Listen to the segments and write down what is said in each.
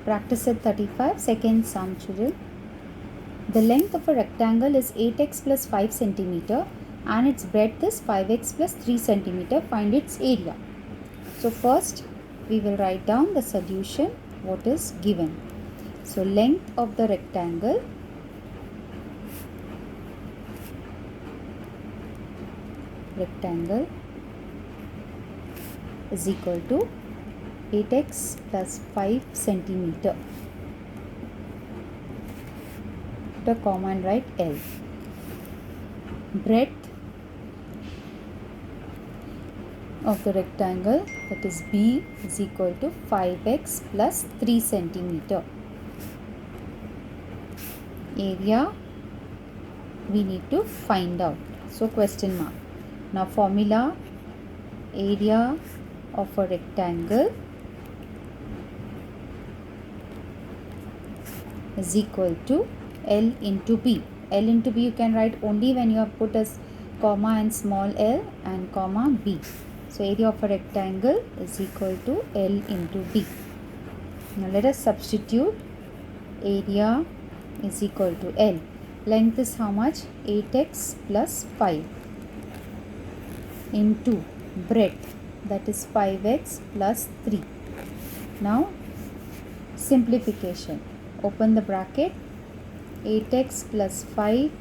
Practice set 35. Second sum, children. The length of a rectangle is 8x plus 5 centimeter and its breadth is 5x plus 3 centimeter. Find its area. So first we will write down the solution, what is given. So length of the rectangle is equal to 8x plus 5 centimeter. Put a comma and write L. Breadth of the rectangle, that is B, is equal to 5x plus 3 centimeter. Area we need to find out. So question mark. Now formula, area of a rectangle is equal to L into B. L into B you can write only when you have put a comma and small l and comma B. So area of a rectangle is equal to L into B. Now let us substitute. Area is equal to L. Length is how much? 8x plus 5 into breadth, that is 5x plus 3. Now simplification. Open the bracket. 8x plus 5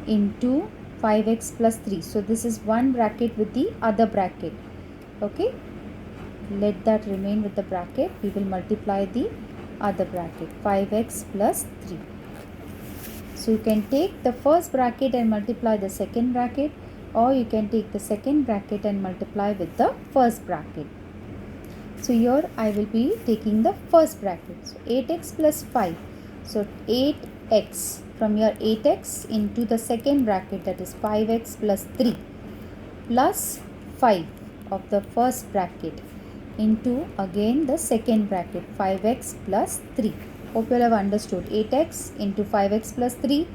into 5x plus 3. So this is one bracket with the other bracket. Okay. Let that remain with the bracket. We will multiply the other bracket. 5x plus 3. So you can take the first bracket and multiply the second bracket, or you can take the second bracket and multiply with the first bracket. So here I will be taking the first bracket. So 8x plus 5. So 8x, from here 8x into the second bracket, that is 5x plus 3 plus 5 of the first bracket into again the second bracket, 5x plus 3. Hope you all have understood. 8x into 5x plus 3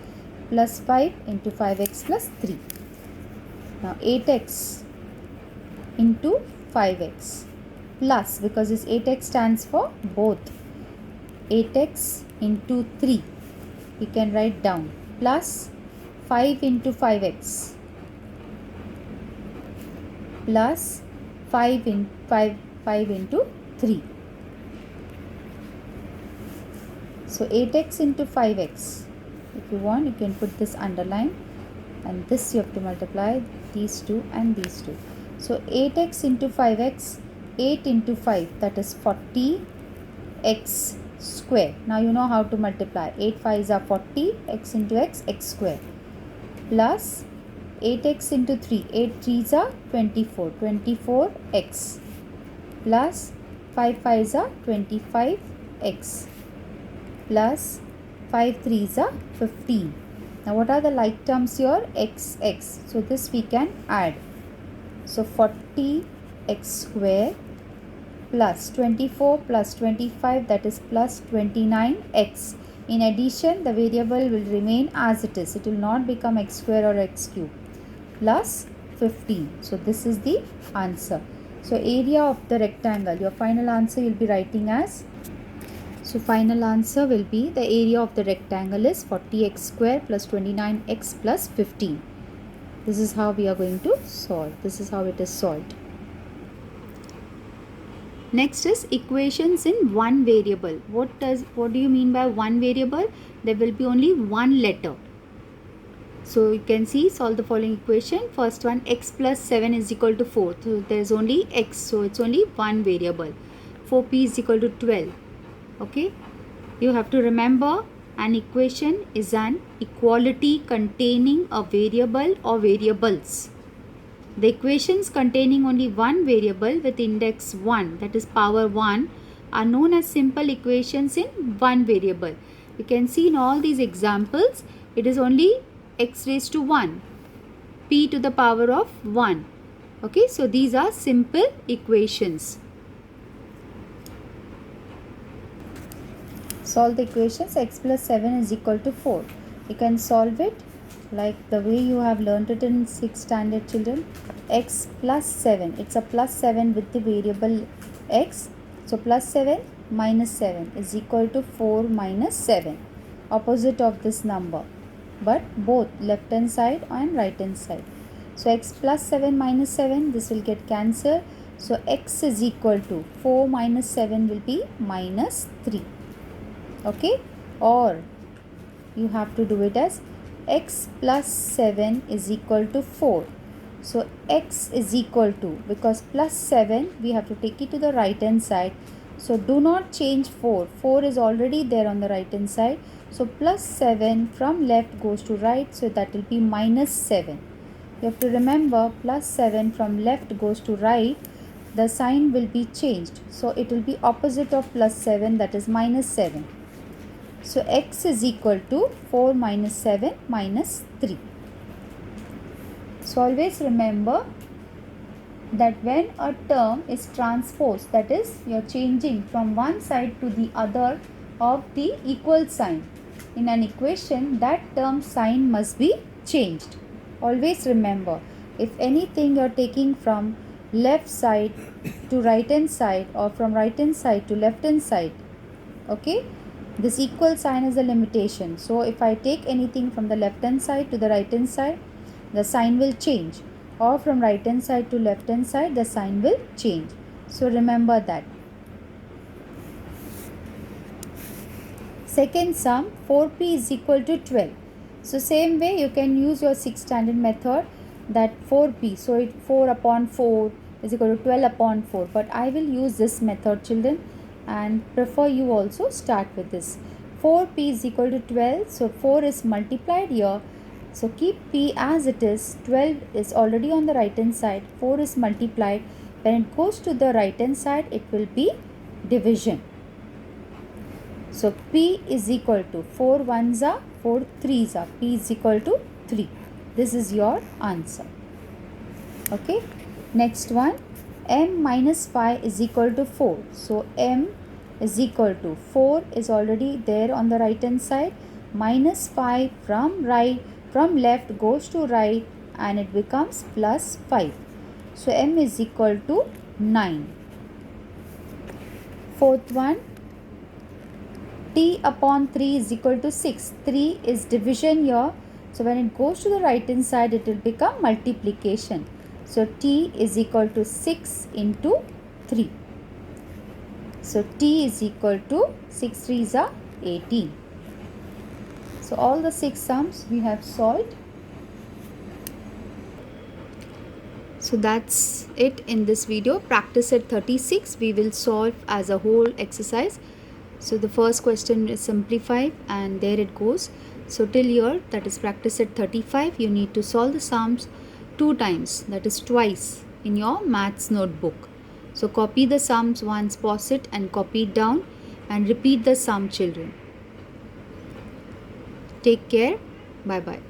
plus 5 into 5x plus 3. Now 8x into 5x plus, because this 8x stands for both, 8x into 3 you can write down, plus 5 into 5x plus 5 into 3. So 8x into 5x, if you want you can put this underline, and this you have to multiply these two and these two. So 8x into 5x, 8 into 5, that is 40x square. Now you know how to multiply. 8 5s are 40, x into x, x square, plus 8x into 3, 8 3s are 24, 24x, plus 5 5s are 25x, plus 5 3s are 15. Now what are the like terms here? X, x. So this we can add. So 40x square plus 24 plus 25, that is plus 29x. In addition, the variable will remain as it is. It will not become x square or x cube, plus 15. So this is the answer. So area of the rectangle, your final answer you will be writing as, so final answer will be, the area of the rectangle is 40x square plus 29x plus 15. This is how we are going to solve. This is how it is solved. Next is equations in one variable. What do you mean by one variable? There will be only one letter. So you can see, solve the following equation. First one, x plus 7 is equal to 4. So there is only x. So it's only one variable. 4p is equal to 12. Okay. You have to remember, an equation is an equality containing a variable or variables. The equations containing only one variable with index 1, that is power 1, are known as simple equations in one variable. You can see in all these examples, it is only x raised to 1, p to the power of 1. Okay, so these are simple equations. Solve the equations. X plus 7 is equal to 4. You can solve it like the way you have learned it in 6th standard, children. X plus 7. It's a plus 7 with the variable x. So plus 7 minus 7 is equal to 4 minus 7, opposite of this number, but both left hand side and right hand side. So x plus 7 minus 7, this will get cancelled. So x is equal to 4 minus 7 will be minus 3. Okay, or you have to do it as x plus 7 is equal to 4. So x is equal to, because plus 7 we have to take it to the right hand side. So do not change 4. 4 is already there on the right hand side. So plus 7 from left goes to right. So that will be minus 7. You have to remember, plus 7 from left goes to right. The sign will be changed. So it will be opposite of plus 7, that is minus 7. So x is equal to 4 minus 7 minus 3. So always remember that when a term is transposed, that is, you are changing from one side to the other of the equal sign in an equation, that term sign must be changed. Always remember, if anything you are taking from left side to right hand side or from right hand side to left hand side, okay, this equal sign is a limitation. So if I take anything from the left hand side to the right hand side, the sign will change, or from right hand side to left hand side, the sign will change. So remember that. Second sum, 4p is equal to 12. So same way you can use your 6th standard method, that 4p, so it 4 upon 4 is equal to 12 upon 4, but I will use this method, children, and prefer you also start with this. 4p is equal to 12, so 4 is multiplied here, so keep p as it is. 12 is already on the right hand side, 4 is multiplied. When it goes to the right hand side, it will be division. So p is equal to 4 ones are 4 threes are, p is equal to 3. This is your answer. Okay, next one, m minus 5 is equal to 4. So m is equal to 4 is already there on the right hand side, minus 5 from left goes to right, and it becomes plus 5. So m is equal to 9. Fourth one, t upon 3 is equal to 6. 3 is division here. So when it goes to the right hand side, it will become multiplication. So t is equal to 6 into 3. So t is equal to 6 threes are 18. So all the 6 sums we have solved. So that's it in this video. Practice at 36 we will solve as a whole exercise. So the first question is simplify, and there it goes. So till here, that is practice at 35, you need to solve the sums 2 times, that is twice, in your maths notebook. So copy the sums once, pause it and copy it down and repeat the sum, children. Take care. Bye bye.